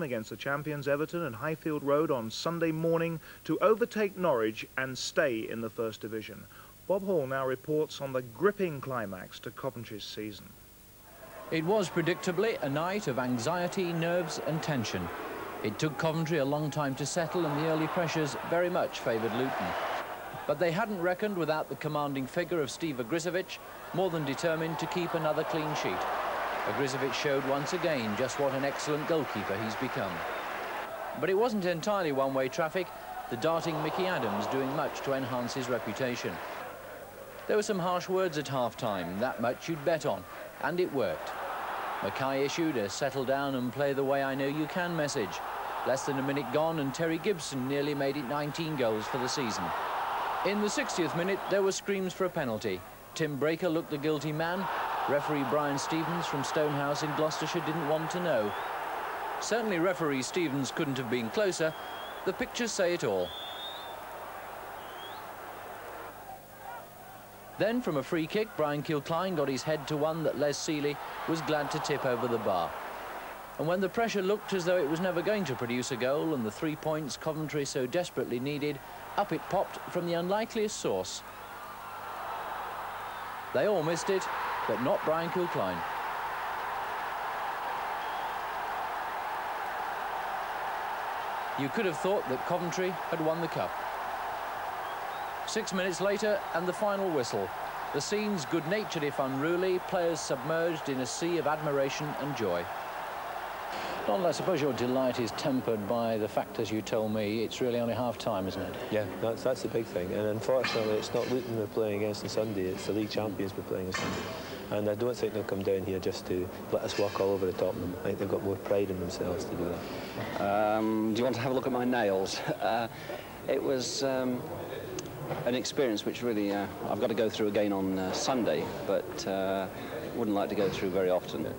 against the champions Everton and Highfield Road on Sunday morning to overtake Norwich and stay in the First Division. Bob Hall now reports on the gripping climax to Coventry's season. It was predictably a night of anxiety, nerves and tension. It took Coventry a long time to settle and the early pressures very much favoured Luton. But they hadn't reckoned without the commanding figure of Steve Ogrizovic, more than determined to keep another clean sheet. Ogrizovic showed once again just what an excellent goalkeeper he's become. But it wasn't entirely one-way traffic, the darting Mickey Adams doing much to enhance his reputation. There were some harsh words at half-time, that much you'd bet on, and it worked. Mackay issued a settle down and play the way I know you can message. Less than a minute gone and Terry Gibson nearly made it 19 goals for the season. In the 60th minute, there were screams for a penalty. Tim Breaker looked the guilty man. Referee Brian Stevens from Stonehouse in Gloucestershire didn't want to know. Certainly referee Stevens couldn't have been closer. The pictures say it all. Then from a free kick, Brian Kilcline got his head to one that Les Seeley was glad to tip over the bar. And when the pressure looked as though it was never going to produce a goal and the 3 points Coventry so desperately needed, up it popped from the unlikeliest source. They all missed it, but not Brian Kilcline. You could have thought that Coventry had won the cup. 6 minutes later, and the final whistle. The scene's good-natured if unruly, players submerged in a sea of admiration and joy. Donald, I suppose your delight is tempered by the fact, as you told me, it's really only half-time, isn't it? Yeah, that's the big thing. And unfortunately, it's not Luton we're playing against on Sunday, it's the league champions we're playing on Sunday. And I don't think they'll come down here just to let us walk all over the top of them. I think they've got more pride in themselves to do that. Do you want to have a look at my nails? It was an experience which really I've got to go through again on Sunday, but wouldn't like to go through very often.